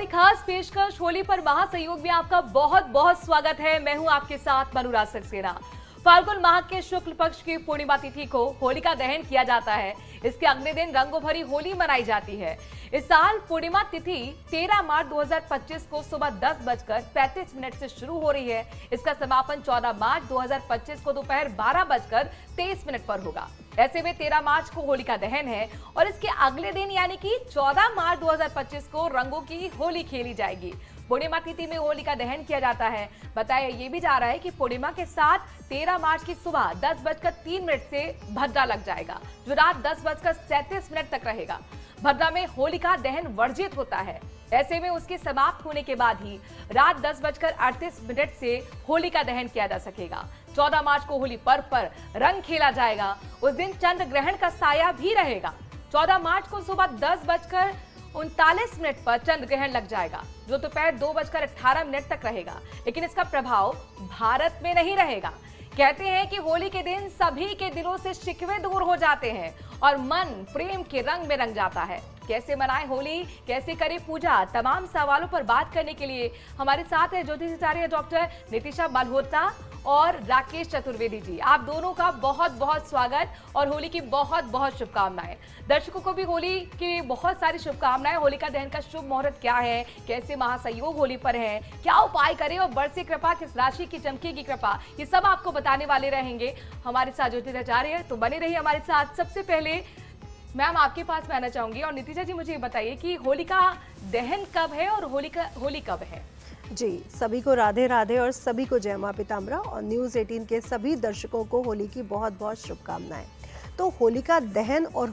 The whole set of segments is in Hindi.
हमारी खास पेशकश होली पर महासहयोग में आपका बहुत बहुत स्वागत है। मैं हूं आपके साथ मनुराज सक्सेना। फाल्गुन माह के शुक्ल पक्ष की पूर्णिमा तिथि को होलिका दहन किया जाता है। इसके अगले दिन रंगों भरी होली मनाई जाती है। इस साल पूर्णिमा तिथि 13 मार्च 2025 को सुबह 10:35 से शुरू हो रही है। इसका समापन 14 मार्च 2025 को दोपहर 12:23 पर होगा। ऐसे में 13 मार्च को होलिका दहन है और इसके अगले दिन यानी कि 14 मार्च 2025 को रंगों की होली खेली जाएगी। पूर्णिमा तिथि में होलिका दहन किया जाता है। बताया ये भी जा रहा है कि पूर्णिमा के साथ 13 मार्च की सुबह 10:03 से भद्रा लग जाएगा, जो रात 10:37 तक रहेगा। भद्रा में होलिका दहन वर्जित होता है। ऐसे में उसके समाप्त होने के बाद ही रात 10:38 से होलिका दहन किया जा सकेगा। 14 मार्च को होली पर्व पर रंग खेला जाएगा। उस दिन चंद्र ग्रहण का साया भी रहेगा। 14 मार्च को सुबह 10:39 पर चंद्र ग्रहण लग जाएगा, जो दोपहर 2:18 तक रहेगा। लेकिन इसका प्रभाव भारत में नहीं रहेगा। कहते हैं कि होली के दिन सभी के दिलों से शिकवे दूर हो जाते हैं और मन प्रेम के रंग में रंग जाता है। कैसे मनाएं होली, कैसे करें पूजा, तमाम सवालों पर बात करने के लिए हमारे साथ है ज्योतिषाचार्य डॉक्टर नितिशा मल्होत्रा और राकेश चतुर्वेदी जी। आप दोनों का बहुत बहुत स्वागत और होली की बहुत बहुत शुभकामनाएं। दर्शकों को भी होली की बहुत सारी शुभकामनाएं। होलिका दहन का शुभ मुहूर्त क्या है, कैसे महासहयोग होली पर है, क्या उपाय करें और बरसे कृपा, किस राशि की चमकेगी कृपा, ये सब आपको बताने वाले रहेंगे हमारे साथ ज्योतिषाचार्य। तो बने रहिए हमारे साथ। सबसे पहले मैम आपके पास में आना चाहूंगी और नितिशा जी मुझे ये बताइए कि होलिका दहन कब है और होली कब है? जी, सभी को राधे राधे और सभी को जय मां पिताम्बरा और न्यूज़ 18 के सभी दर्शकों को होली की बहुत बहुत शुभकामनाएं। तो होलिका दहन और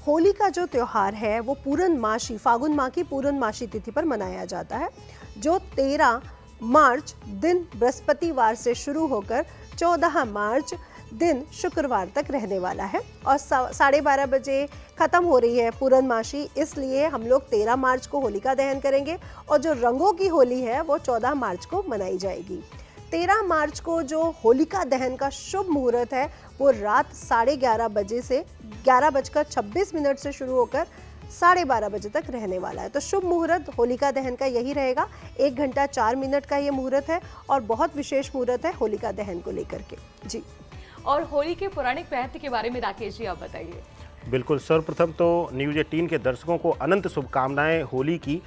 होली का जो त्यौहार है वो पूर्णमासी फाल्गुन माह की पूर्णमासी तिथि पर मनाया जाता है, जो 13 मार्च दिन बृहस्पतिवार से शुरू होकर 14 मार्च दिन शुक्रवार तक रहने वाला है और 12:30 बजे ख़त्म हो रही है पूर्णमासी। इसलिए हम लोग 13 मार्च को होलिका दहन करेंगे और जो रंगों की होली है वो 14 मार्च को मनाई जाएगी। 13 मार्च को जो होलिका दहन का शुभ मुहूर्त है वो रात 11:30 बजे से 11:26 से शुरू होकर 12:30 बजे तक रहने वाला है। तो शुभ मुहूर्त होलिका दहन का यही रहेगा। 1 घंटा 4 मिनट का ये मुहूर्त है और बहुत विशेष मुहूर्त है होलिका दहन को लेकर के। जी, और होली के पौराणिक महत्व के बारे में राकेश जी आप बताइए। बिल्कुल, सर्वप्रथम तो न्यूज़ 18 के दर्शकों को अनंत शुभकामनाएं होली की।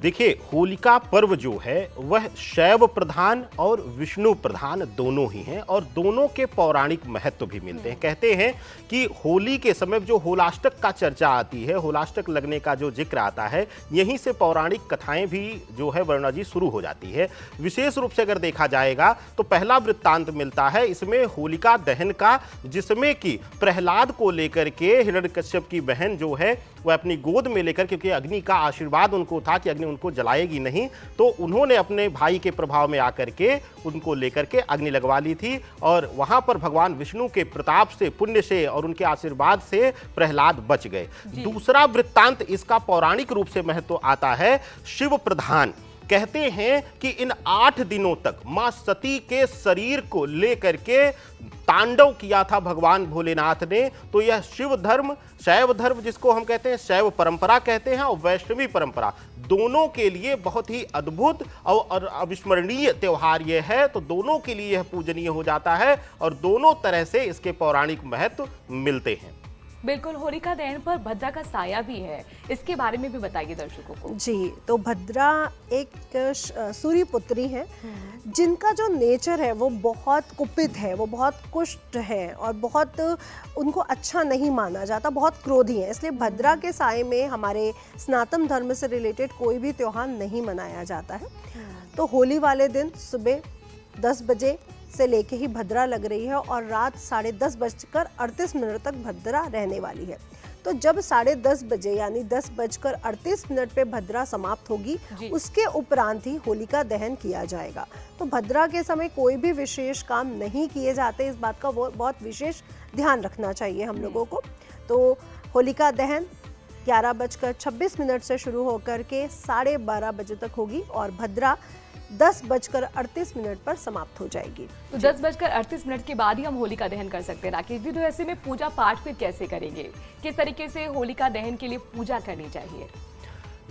देखिए, होलिका पर्व जो है वह शैव प्रधान और विष्णु प्रधान दोनों ही हैं और दोनों के पौराणिक महत्व भी मिलते हैं। कहते हैं कि होली के समय जो होलाष्टक का चर्चा आती है, होलाष्टक लगने का जो जिक्र आता है, यहीं से पौराणिक कथाएं भी जो है वर्णना जी शुरू हो जाती है। विशेष रूप से अगर देखा जाएगा तो पहला वृत्तांत मिलता है इसमें होलिका दहन का, जिसमें कि प्रहलाद को लेकर के हिरण्यकश्यप की बहन जो है वह अपनी गोद में लेकर, क्योंकि अग्नि का आशीर्वाद उनको था कि अग्नि उनको जलाएगी नहीं, तो उन्होंने अपने भाई के प्रभाव में आकर के उनको लेकर के अग्नि लगवा ली थी और वहां पर भगवान विष्णु के प्रताप से, पुण्य से और उनके आशीर्वाद से प्रहलाद बच गए। दूसरा वृत्तांत इसका पौराणिक रूप से महत्व आता है शिव प्रधान। कहते हैं कि इन 8 दिनों तक मां सती के शरीर को लेकर के तांडव किया था भगवान भोलेनाथ ने। तो यह शिव धर्म, शैव धर्म जिसको हम कहते हैं, शैव परंपरा कहते हैं, और वैष्णवी परंपरा, दोनों के लिए बहुत ही अद्भुत और अविस्मरणीय त्यौहार यह है। तो दोनों के लिए यह पूजनीय हो जाता है और दोनों तरह से इसके पौराणिक महत्व मिलते हैं। बिल्कुल, होलिका दहन पर भद्रा का साया भी है, इसके बारे में भी बताइए दर्शकों को। जी, तो भद्रा एक सूर्य पुत्री है जिनका जो नेचर है वो बहुत कुपित है, वो बहुत कुष्ठ है और बहुत उनको अच्छा नहीं माना जाता, बहुत क्रोधी है। इसलिए भद्रा के साए में हमारे सनातन धर्म से रिलेटेड कोई भी त्यौहार नहीं मनाया जाता है। तो होली वाले दिन सुबह 10 बजे से लेके ही भद्रा लग रही है और रात 10:38 तक भद्रा रहने वाली है। तो जब 10:30 बजे यानी 10:38 पे भद्रा समाप्त होगी, उसके उपरांत ही होलिका दहन किया जाएगा। तो भद्रा के समय कोई भी विशेष काम नहीं किए जाते, इस बात का बहुत विशेष ध्यान रखना चाहिए हम लोगों को। तो होलिका दहन 11:26 से शुरू होकर के 12:30 बजे तक होगी और भद्रा 10:38 पर समाप्त हो जाएगी। तो 10:38 के बाद ही हम होलिका दहन कर सकते हैं राकेश जी। तो ऐसे में पूजा पाठ फिर कैसे करेंगे, किस तरीके से होलिका दहन के लिए पूजा करनी चाहिए?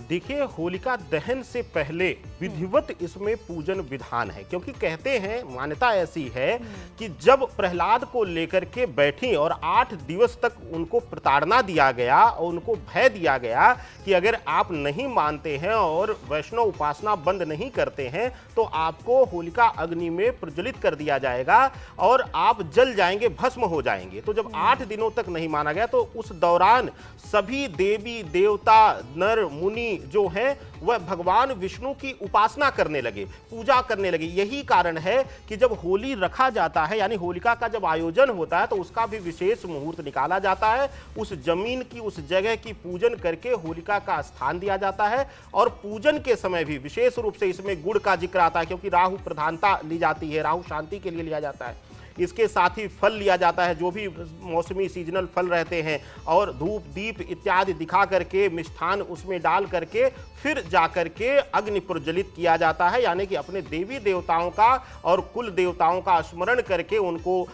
देखिए, होलिका दहन से पहले विधिवत इसमें पूजन विधान है, क्योंकि कहते हैं, मान्यता ऐसी है कि जब प्रहलाद को लेकर के बैठी और 8 दिवस तक उनको प्रताड़ना दिया गया और उनको भय दिया गया कि अगर आप नहीं मानते हैं और वैष्णव उपासना बंद नहीं करते हैं तो आपको होलिका अग्नि में प्रज्वलित कर दिया जाएगा और आप जल जाएंगे, भस्म हो जाएंगे। तो जब 8 दिनों तक नहीं माना गया तो उस दौरान सभी देवी देवता, नर मुनि जो है वह भगवान विष्णु की उपासना करने लगे, पूजा करने लगे। यही कारण है कि जब होली रखा जाता है, यानी होलिका का जब आयोजन होता है, तो उसका भी विशेष मुहूर्त निकाला जाता है। उस जमीन की, उस जगह की पूजन करके होलिका का स्थान दिया जाता है और पूजन के समय भी विशेष रूप से इसमें गुड़ का जिक्र आता है, क्योंकि राहु प्रधानता ली जाती है, राहु शांति के लिए लिया जाता है। इसके साथ ही फल लिया जाता है, जो भी मौसमी सीजनल फल रहते हैं, और धूप दीप इत्यादि दिखा करके, मिष्ठान उसमें डाल करके फिर जाकर के अग्नि प्रज्वलित किया जाता है। यानी कि अपने देवी देवताओं का और कुल देवताओं का स्मरण करके उनको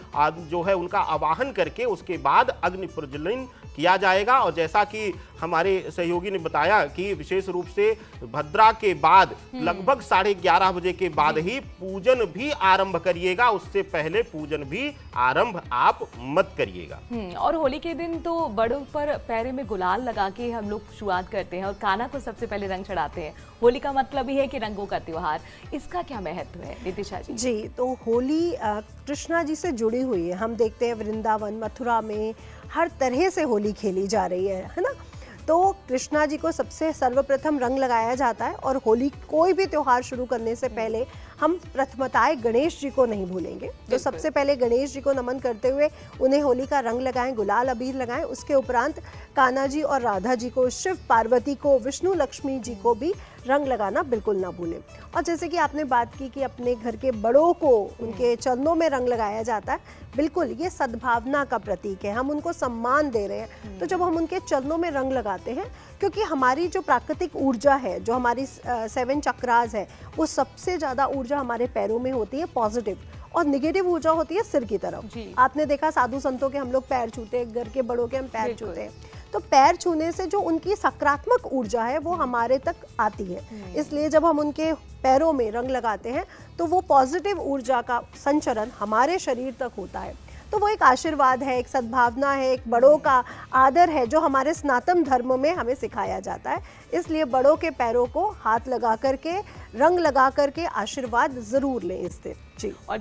जो है उनका आवाहन करके उसके बाद अग्नि प्रज्वलन किया जाएगा। और जैसा कि हमारे सहयोगी ने बताया कि विशेष रूप से भद्रा के बाद लगभग 11:30 बजे के बाद ही पूजन भी आरंभ करिएगा, उससे पहले पूजन भी आरंभ आप मत करिएगा। और होली के दिन तो बड़ों पर पैरे में गुलाल लगा के हम लोग शुरुआत करते हैं और कान्हा को सबसे पहले रंग चढ़ाते हैं। होली का मतलब ही है कि रंगों का त्योहार, इसका क्या महत्व है नितिशा जी? जी, तो होली कृष्णा जी से जुड़ी हुई है। हम देखते हैं वृंदावन, मथुरा में हर तरह से होली खेली जा रही है ना। तो कृष्णा जी को सबसे सर्वप्रथम रंग लगाया जाता है और होली, कोई भी त्योहार शुरू करने से पहले हम प्रथमताए गणेश जी को नहीं भूलेंगे। तो सबसे पहले गणेश जी को नमन करते हुए उन्हें होली का रंग लगाएं, गुलाल अबीर लगाएं। उसके उपरांत कान्हा जी और राधा जी को, शिव पार्वती को, विष्णु लक्ष्मी जी को भी रंग लगाना बिल्कुल ना भूलें। और जैसे कि आपने बात की कि अपने घर के बड़ों को उनके चरणों में रंग लगाया जाता है, बिल्कुल ये सद्भावना का प्रतीक है, हम उनको सम्मान दे रहे हैं। तो जब हम उनके चरणों में रंग लगाते हैं, क्योंकि हमारी जो प्राकृतिक ऊर्जा है, जो हमारी 7 चक्रास है, वो सबसे ज़्यादा ऊर्जा हमारे पैरों में होती है पॉजिटिव, और निगेटिव ऊर्जा होती है सिर की तरफ। आपने देखा साधु संतों के हम लोग पैर छूते हैं, घर के बड़ों के हम पैर छूते हैं, तो पैर छूने से जो उनकी सकारात्मक ऊर्जा है वो हमारे तक आती है। इसलिए जब हम उनके पैरों में रंग लगाते हैं तो वो पॉजिटिव ऊर्जा का संचरण हमारे शरीर तक होता है। तो वो एक आशीर्वाद है, एक सद्भावना है, एक बड़ों का आदर है, जो हमारे सनातन धर्म में हमें सिखाया जाता है। इसलिए बड़ों के पैरों को हाथ लगा करके, रंग लगा करके आशीर्वाद जरूर लें इस दिन। जी। और